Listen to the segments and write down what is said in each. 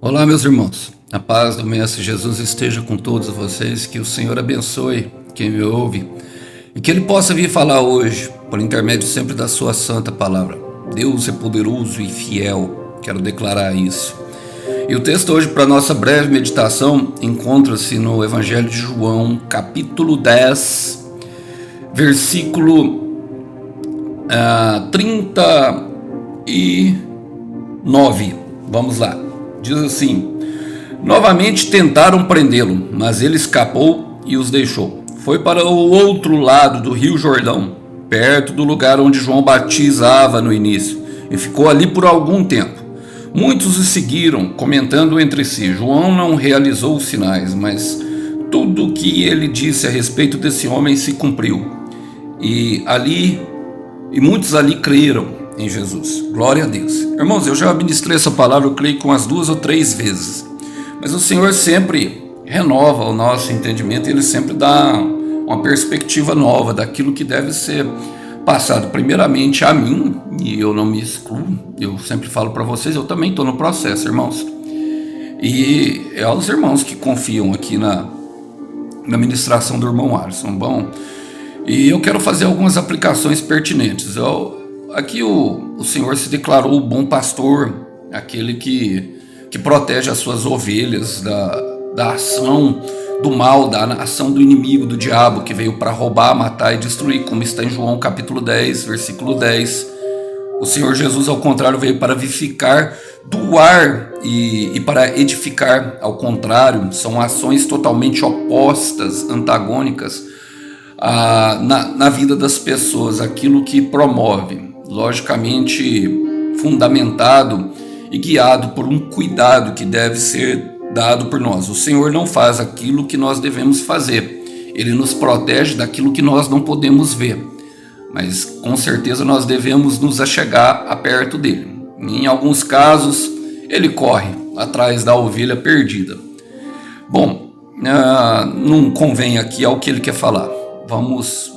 Olá, meus irmãos. A paz do Mestre Jesus esteja com todos vocês, que o Senhor abençoe quem me ouve e que Ele possa vir falar hoje, por intermédio sempre da Sua santa palavra. Deus é poderoso e fiel, quero declarar isso. E o texto hoje para nossa breve meditação encontra-se no Evangelho de João, capítulo 10, versículo 39. Vamos lá. Diz assim: novamente tentaram prendê-lo, mas ele escapou e os deixou. Foi para o outro lado do rio Jordão, perto do lugar onde João batizava no início, e ficou ali por algum tempo. Muitos o seguiram, comentando entre si: João não realizou os sinais, mas tudo o que ele disse a respeito desse homem se cumpriu. E muitos ali creram em Jesus. Glória a Deus. Irmãos, eu já ministrei essa palavra, eu creio, com as 2 ou 3 vezes. Mas o Senhor sempre renova o nosso entendimento e Ele sempre dá uma perspectiva nova daquilo que deve ser passado primeiramente a mim, e eu não me excluo, eu sempre falo para vocês, eu também estou no processo, irmãos. E é aos irmãos que confiam aqui na ministração do irmão Alisson. Bom, e eu quero fazer algumas aplicações pertinentes. Aqui o Senhor se declarou o bom pastor, aquele que protege as suas ovelhas da ação do mal, da ação do inimigo, do diabo, que veio para roubar, matar e destruir, como está em João capítulo 10, versículo 10. O Senhor Jesus, ao contrário, veio para vivificar, doar e para edificar. Ao contrário, são ações totalmente opostas, antagônicas na vida das pessoas, aquilo que promove, logicamente fundamentado e guiado por um cuidado que deve ser dado por nós. O Senhor não faz aquilo que nós devemos fazer, Ele nos protege daquilo que nós não podemos ver, mas com certeza nós devemos nos achegar a perto dele. Em alguns casos, Ele corre atrás da ovelha perdida. Bom, não convém aqui ao que Ele quer falar. Vamos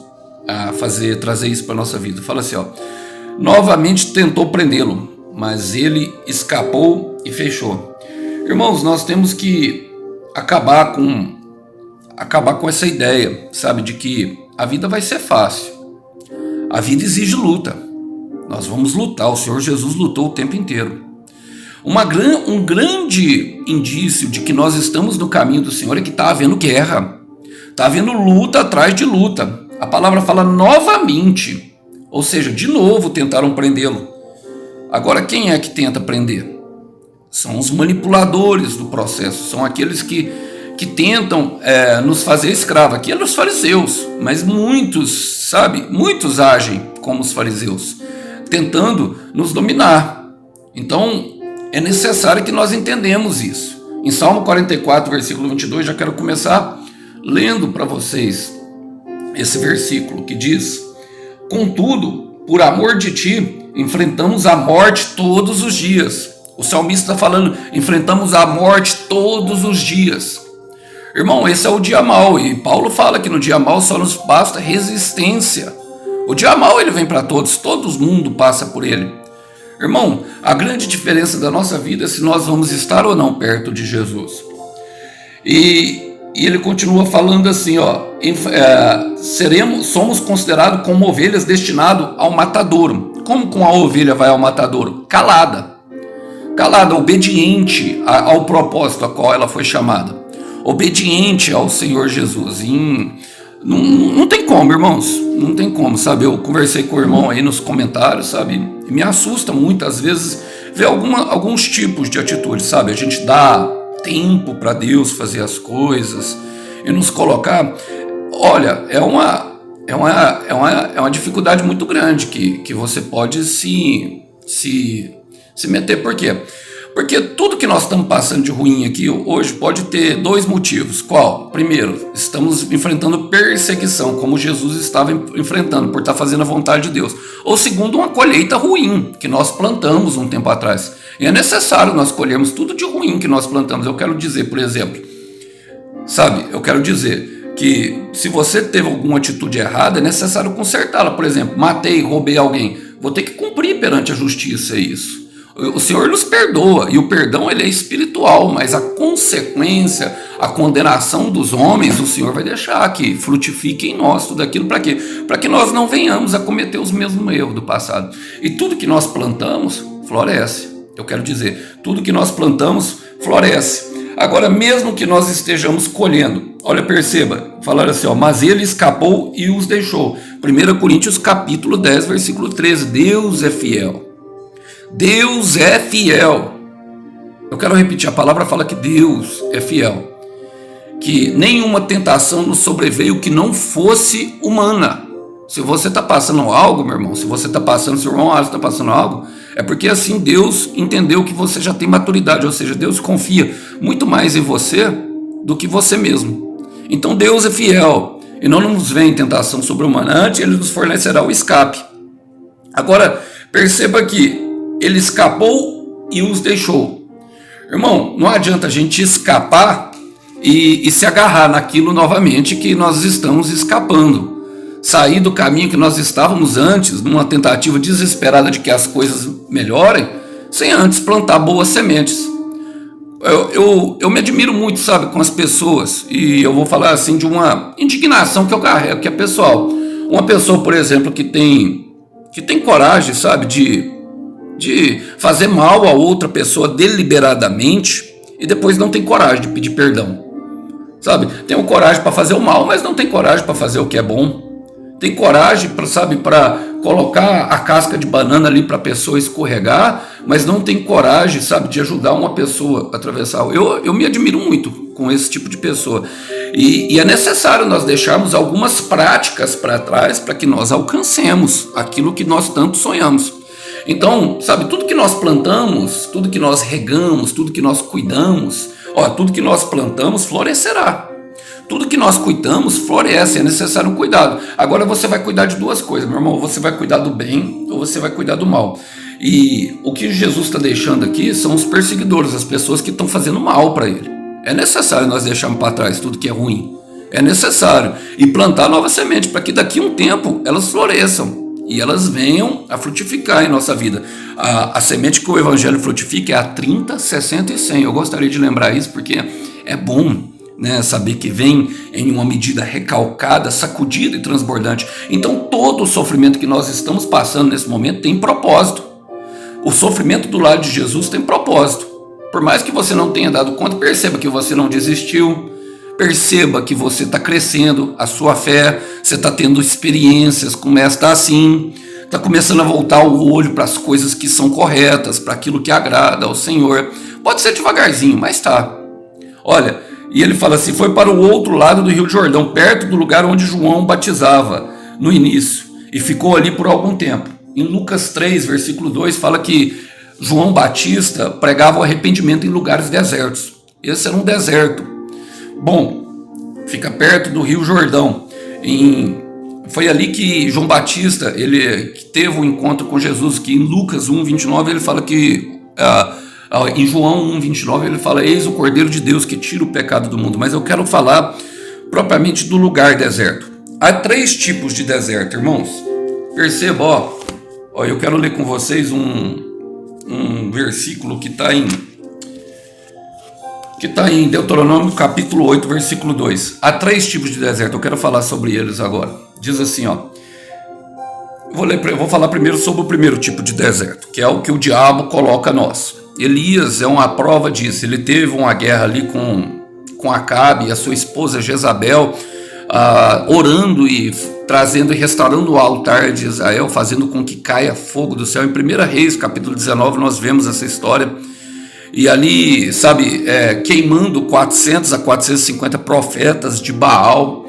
trazer isso para a nossa vida. Fala assim, novamente tentou prendê-lo, mas ele escapou e fechou. Irmãos, nós temos que acabar com essa ideia, sabe, de que a vida vai ser fácil. A vida exige luta. Nós vamos lutar. O Senhor Jesus lutou o tempo inteiro. Um grande indício de que nós estamos no caminho do Senhor é que está havendo guerra. Está havendo luta atrás de luta. A palavra fala novamente. Ou seja, de novo tentaram prendê-lo. Agora, quem é que tenta prender? São os manipuladores do processo. São aqueles que tentam nos fazer escravo. Aqui é os fariseus. Mas muitos agem como os fariseus, tentando nos dominar. Então, é necessário que nós entendamos isso. Em Salmo 44, versículo 22, já quero começar lendo para vocês esse versículo que diz: contudo, por amor de ti, enfrentamos a morte todos os dias. O salmista está falando, enfrentamos a morte todos os dias. Irmão, esse é o dia mau, e Paulo fala que no dia mau só nos basta resistência. O dia mau ele vem para todos, todo mundo passa por ele. Irmão, a grande diferença da nossa vida é se nós vamos estar ou não perto de Jesus. E ele continua falando assim, somos considerados como ovelhas destinadas ao matadouro. Como com a ovelha vai ao matadouro? Calada, obediente ao propósito a qual ela foi chamada, obediente ao Senhor Jesus. Não tem como, irmãos, não tem como, sabe? Eu conversei com o irmão aí nos comentários, sabe? E me assusta muitas vezes ver alguns tipos de atitudes, sabe? A gente dá tempo para Deus fazer as coisas e nos colocar. Olha, é uma dificuldade muito grande que você pode se meter. Por quê? Porque tudo que nós estamos passando de ruim aqui hoje pode ter 2 motivos. Qual? Primeiro, estamos enfrentando perseguição, como Jesus estava enfrentando, por estar fazendo a vontade de Deus. Ou segundo, uma colheita ruim, que nós plantamos um tempo atrás. E é necessário nós colhermos tudo de ruim que nós plantamos. Eu quero dizer, por exemplo, que se você teve alguma atitude errada, é necessário consertá-la. Por exemplo, matei, roubei alguém. Vou ter que cumprir perante a justiça isso. O Senhor nos perdoa, e o perdão ele é espiritual, mas a consequência, a condenação dos homens, o Senhor vai deixar que frutifique em nós tudo aquilo. Para quê? Para que nós não venhamos a cometer os mesmos erros do passado. E tudo que nós plantamos, floresce. Eu quero dizer, tudo que nós plantamos, floresce. Agora, mesmo que nós estejamos colhendo, olha, perceba, falaram assim, mas ele escapou e os deixou. 1 Coríntios capítulo 10, versículo 13, Deus é fiel. Deus é fiel. Eu quero repetir, a palavra fala que Deus é fiel. Que nenhuma tentação nos sobreveio que não fosse humana. Se você está passando algo, meu irmão, se você está passando, seu irmão está passando algo, é porque assim Deus entendeu que você já tem maturidade, ou seja, Deus confia muito mais em você do que você mesmo. Então Deus é fiel e não nos vem tentação sobre-humana, antes ele nos fornecerá o escape. Agora, perceba que ele escapou e os deixou. Irmão, não adianta a gente escapar e se agarrar naquilo novamente que nós estamos escapando. Sair do caminho que nós estávamos antes, numa tentativa desesperada de que as coisas melhorem, sem antes plantar boas sementes. Eu me admiro muito, sabe, com as pessoas, e eu vou falar assim de uma indignação que eu carrego, que é pessoal. Uma pessoa, por exemplo, que tem coragem, sabe, de fazer mal a outra pessoa deliberadamente e depois não tem coragem de pedir perdão. Sabe, tem coragem para fazer o mal, mas não tem coragem para fazer o que é bom. Tem coragem para colocar a casca de banana ali para a pessoa escorregar, mas não tem coragem, sabe, de ajudar uma pessoa a atravessar. Eu me admiro muito com esse tipo de pessoa. E é necessário nós deixarmos algumas práticas para trás para que nós alcancemos aquilo que nós tanto sonhamos. Então, sabe, tudo que nós plantamos, tudo que nós regamos, tudo que nós cuidamos, tudo que nós plantamos florescerá. Tudo que nós cuidamos floresce, é necessário um cuidado. Agora você vai cuidar de duas coisas, meu irmão. Você vai cuidar do bem ou você vai cuidar do mal. E o que Jesus está deixando aqui são os perseguidores, as pessoas que estão fazendo mal para ele. É necessário nós deixarmos para trás tudo que é ruim. É necessário. E plantar nova semente para que daqui a um tempo elas floresçam e elas venham a frutificar em nossa vida. A semente que o Evangelho frutifica é a 30, 60 e 100. Eu gostaria de lembrar isso porque é bom, né, saber que vem em uma medida recalcada, sacudida e transbordante. Então todo o sofrimento que nós estamos passando nesse momento tem propósito. O sofrimento do lado de Jesus tem propósito. Por mais que você não tenha dado conta, perceba que você não desistiu, perceba que você está crescendo, a sua fé, você está tendo experiências como esta assim, está começando a voltar o olho para as coisas que são corretas, para aquilo que agrada ao Senhor. Pode ser devagarzinho, mas tá. Olha, e ele fala assim, foi para o outro lado do Rio Jordão, perto do lugar onde João batizava no início, e ficou ali por algum tempo. Em Lucas 3, versículo 2, fala que João Batista pregava o arrependimento em lugares desertos. Esse era um deserto. Bom, fica perto do Rio Jordão. Foi ali que João Batista ele teve um encontro com Jesus, que em Lucas 1, 29, ele fala que... em João 1,29 ele fala, eis o Cordeiro de Deus que tira o pecado do mundo. Mas eu quero falar propriamente do lugar deserto. Há 3 tipos de deserto, irmãos. Perceba, eu quero ler com vocês um versículo que está em Deuteronômio capítulo 8, versículo 2. Há 3 tipos de deserto, eu quero falar sobre eles agora. Diz assim, vou falar primeiro sobre o primeiro tipo de deserto, que é o que o diabo coloca a nós. Elias é uma prova disso. Ele teve uma guerra ali com Acabe e a sua esposa Jezabel, orando e trazendo e restaurando o altar de Israel, fazendo com que caia fogo do céu. Em 1 Reis, capítulo 19, nós vemos essa história. E ali, sabe, queimando 400 a 450 profetas de Baal.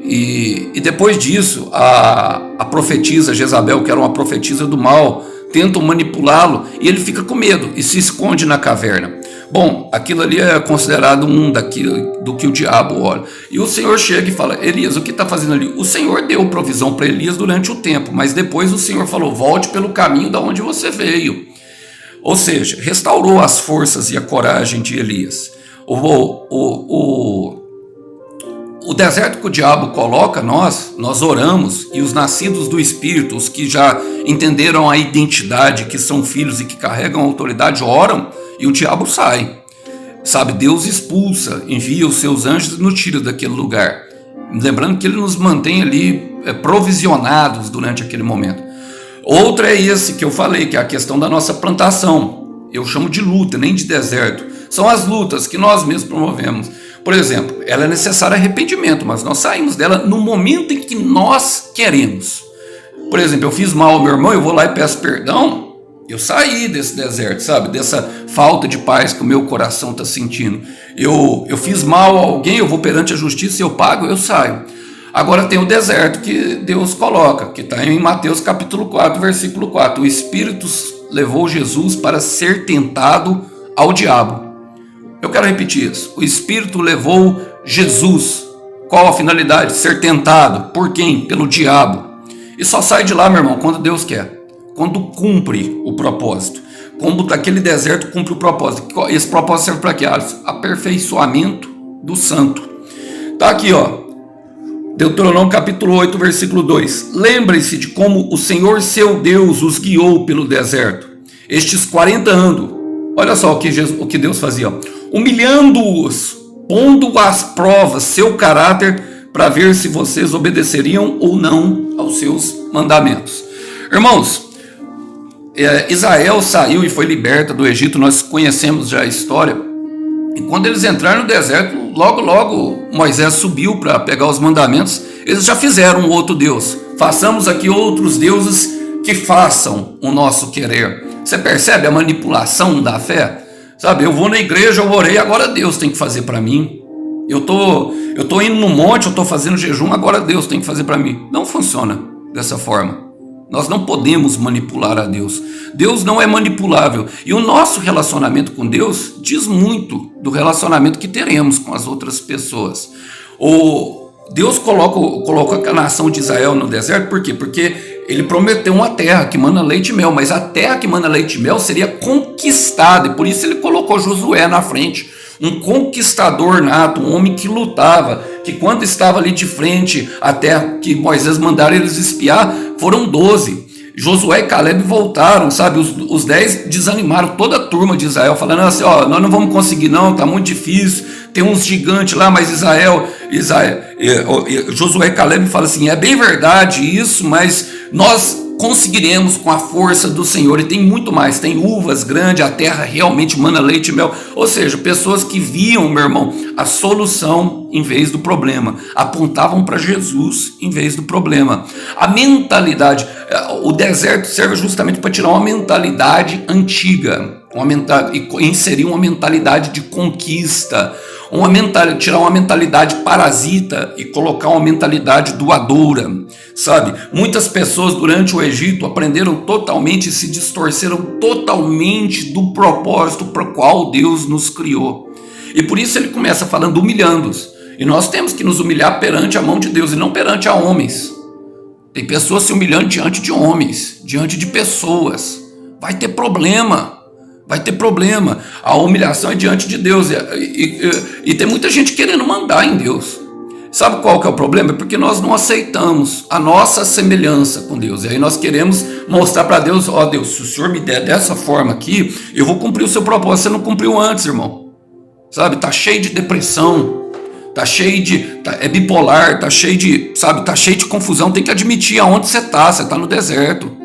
E depois disso, a profetisa Jezabel, que era uma profetisa do mal, tentam manipulá-lo e ele fica com medo e se esconde na caverna. Bom, aquilo ali é considerado do que o diabo olha. E o Senhor chega e fala, Elias, o que está fazendo ali? O Senhor deu provisão para Elias durante o tempo, mas depois o Senhor falou, volte pelo caminho da onde você veio. Ou seja, restaurou as forças e a coragem de Elias. o deserto que o diabo coloca nós oramos, e os nascidos do Espírito, os que já entenderam a identidade, que são filhos e que carregam a autoridade, oram e o diabo sai. Sabe, Deus expulsa, envia os seus anjos e nos tira daquele lugar. Lembrando que ele nos mantém ali provisionados durante aquele momento. Outra é esse que eu falei, que é a questão da nossa plantação. Eu chamo de luta, nem de deserto. São as lutas que nós mesmos promovemos. Por exemplo, ela é necessária arrependimento, mas nós saímos dela no momento em que nós queremos. Por exemplo, eu fiz mal ao meu irmão, eu vou lá e peço perdão. Eu saí desse deserto, sabe? Dessa falta de paz que o meu coração está sentindo. Eu fiz mal a alguém, eu vou perante a justiça, eu pago, eu saio. Agora tem o deserto que Deus coloca, que está em Mateus capítulo 4, versículo 4. O Espírito levou Jesus para ser tentado ao diabo. Eu quero repetir isso. O Espírito levou Jesus. Qual a finalidade? Ser tentado. Por quem? Pelo diabo. E só sai de lá, meu irmão, quando Deus quer. Quando cumpre o propósito. Quando aquele deserto cumpre o propósito. Esse propósito serve para quê? Aperfeiçoamento do santo. Tá aqui, ó. Deuteronômio capítulo 8, versículo 2. Lembre-se de como o Senhor seu Deus os guiou pelo deserto. Estes 40 anos. Olha só o que Deus fazia. Humilhando-os, pondo às provas seu caráter para ver se vocês obedeceriam ou não aos seus mandamentos. Irmãos, Israel saiu e foi liberta do Egito, nós conhecemos já a história. E quando eles entraram no deserto, logo Moisés subiu para pegar os mandamentos. Eles já fizeram um outro Deus. Façamos aqui outros deuses que façam o nosso querer. Você percebe a manipulação da fé? Sabe, eu vou na igreja, eu orei, agora Deus tem que fazer para mim. Eu tô indo no monte, eu tô fazendo jejum, agora Deus tem que fazer para mim. Não funciona dessa forma. Nós não podemos manipular a Deus. Deus não é manipulável. E o nosso relacionamento com Deus diz muito do relacionamento que teremos com as outras pessoas. Deus colocou a nação de Israel no deserto, por quê? Porque ele prometeu uma terra que mana leite e mel, mas a terra que mana leite e mel seria conquistada, e por isso ele colocou Josué na frente, um conquistador nato, um homem que lutava, que quando estava ali de frente à terra que Moisés mandaram eles espiar, foram 12. Josué e Caleb voltaram, sabe, os 10 desanimaram toda a turma de Israel, falando assim, nós não vamos conseguir não, tá muito difícil, tem uns gigantes lá, mas Josué e Caleb falam assim, é bem verdade isso, mas nós conseguiremos com a força do Senhor, e tem muito mais, tem uvas grandes, a terra realmente mana leite e mel, ou seja, pessoas que viam, meu irmão, a solução em vez do problema, apontavam para Jesus em vez do problema. A mentalidade, o deserto serve justamente para tirar uma mentalidade antiga, e inserir uma mentalidade de conquista, tirar uma mentalidade parasita e colocar uma mentalidade doadora, sabe? Muitas pessoas durante o Egito aprenderam totalmente e se distorceram totalmente do propósito para o qual Deus nos criou. E por isso ele começa falando humilhando-os. E nós temos que nos humilhar perante a mão de Deus e não perante a homens. Tem pessoas se humilhando diante de homens, diante de pessoas. Vai ter problema. Vai ter problema. A humilhação é diante de Deus. E tem muita gente querendo mandar em Deus. Sabe qual que é o problema? É porque nós não aceitamos a nossa semelhança com Deus. E aí nós queremos mostrar para Deus, Deus, se o Senhor me der dessa forma aqui, eu vou cumprir o seu propósito. Você não cumpriu antes, irmão. Sabe, tá cheio de depressão. Tá cheio é bipolar, tá cheio de confusão. Tem que admitir aonde você tá no deserto.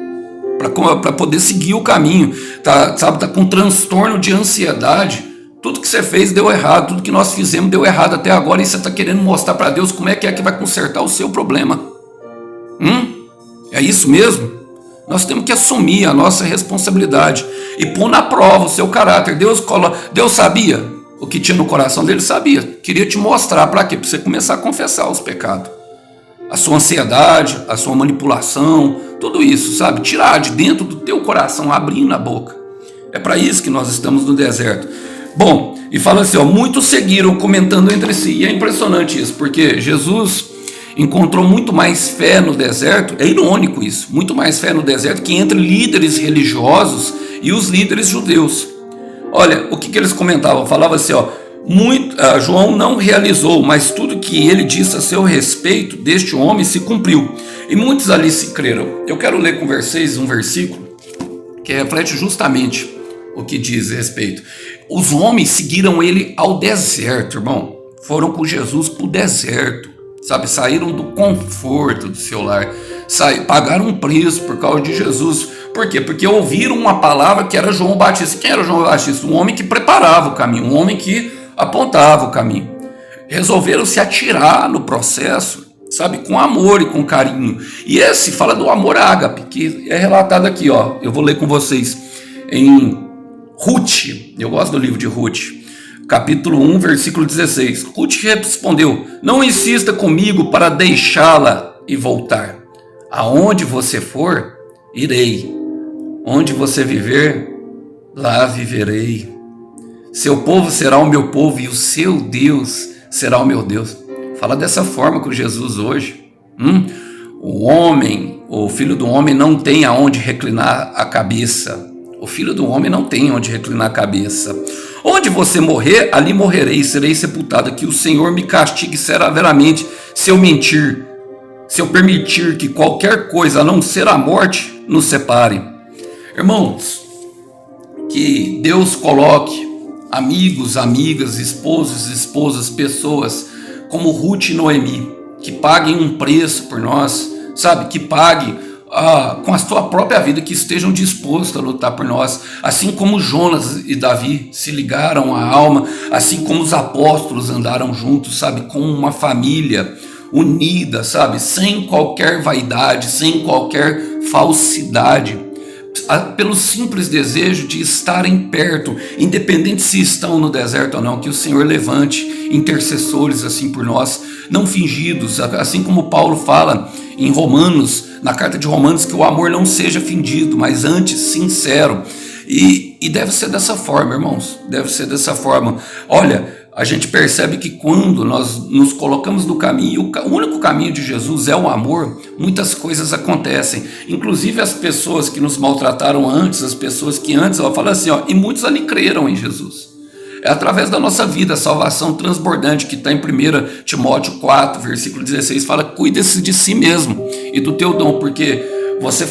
Para poder seguir o caminho, tá com transtorno de ansiedade, tudo que você fez deu errado, tudo que nós fizemos deu errado até agora, e você está querendo mostrar para Deus como é que vai consertar o seu problema. É isso mesmo? Nós temos que assumir a nossa responsabilidade e pôr na prova o seu caráter. Deus sabia o que tinha no coração dele, sabia, queria te mostrar para quê? Para você começar a confessar os pecados, a sua ansiedade, a sua manipulação, tudo isso, sabe? Tirar de dentro do teu coração, abrindo a boca. É para isso que nós estamos no deserto. Bom, e fala assim, muitos seguiram comentando entre si. E é impressionante isso, porque Jesus encontrou muito mais fé no deserto, é irônico isso, muito mais fé no deserto que entre líderes religiosos e os líderes judeus. Olha, o que eles comentavam? Falava assim, João não realizou, mas tudo que ele disse a seu respeito deste homem se cumpriu, e muitos ali se creram. Eu quero ler com vocês um versículo que reflete justamente o que diz a respeito. Os homens seguiram ele ao deserto, irmão. Foram com Jesus para o deserto, sabe? Saíram do conforto do seu lar, pagaram um preço por causa de Jesus. Por quê? Porque ouviram uma palavra que era João Batista. Quem era João Batista? Um homem que preparava o caminho, um homem que apontava o caminho. Resolveram se atirar no processo, sabe? Com amor e com carinho. E esse fala do amor ágape, que é relatado aqui, ó. Eu vou ler com vocês em Ruth. Eu gosto do livro de Ruth. Capítulo 1, versículo 16. Ruth respondeu: não insista comigo para deixá-la e voltar. Aonde você for, irei. Onde você viver, lá viverei. Seu povo será o meu povo e o seu Deus será o meu Deus. Fala dessa forma com Jesus hoje. O filho do homem não tem aonde reclinar a cabeça. O filho do homem não tem onde reclinar a cabeça. Onde você morrer, ali morrerei, serei sepultado. Que o Senhor me castigue severamente se eu mentir, se eu permitir que qualquer coisa a não ser a morte nos separe. Irmãos, que Deus coloque amigos, amigas, esposos, esposas, pessoas como Ruth e Noemi, que paguem um preço por nós, sabe? Que paguem com a sua própria vida, que estejam dispostos a lutar por nós, assim como Jonas e Davi se ligaram à alma, assim como os apóstolos andaram juntos, sabe, como uma família unida, sabe, sem qualquer vaidade, sem qualquer falsidade, pelo simples desejo de estarem perto, independente se estão no deserto ou não. Que o Senhor levante intercessores assim por nós, não fingidos, assim como Paulo fala em Romanos, na carta de Romanos, que o amor não seja fingido, mas antes sincero. E deve ser dessa forma, irmãos, deve ser dessa forma. Olha, a gente percebe que quando nós nos colocamos no caminho, o único caminho de Jesus é o amor, muitas coisas acontecem. Inclusive as pessoas que nos maltrataram antes, as pessoas que antes, ela fala assim, e muitos ali creram em Jesus. É através da nossa vida, a salvação transbordante, que está em 1 Timóteo 4, versículo 16, fala: cuida-se de si mesmo e do teu dom, porque você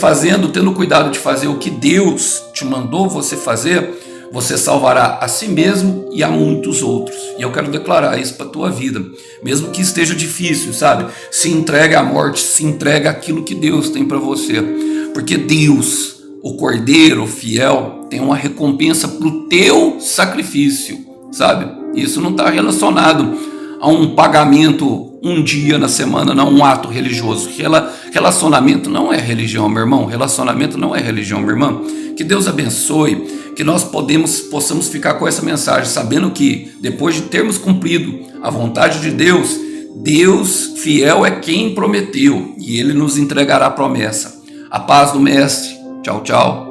tendo cuidado de fazer o que Deus te mandou você fazer, você salvará a si mesmo e a muitos outros. E eu quero declarar isso para a tua vida, mesmo que esteja difícil, sabe? Se entrega à morte, se entrega àquilo que Deus tem para você, porque Deus, o Cordeiro fiel, tem uma recompensa para o teu sacrifício, sabe? Isso não está relacionado a um pagamento um dia na semana, não um ato religioso. Relacionamento não é religião, meu irmão. Relacionamento não é religião, minha irmã. Que Deus abençoe, que nós possamos ficar com essa mensagem, sabendo que depois de termos cumprido a vontade de Deus, Deus fiel é quem prometeu e Ele nos entregará a promessa. A paz do Mestre. Tchau, tchau.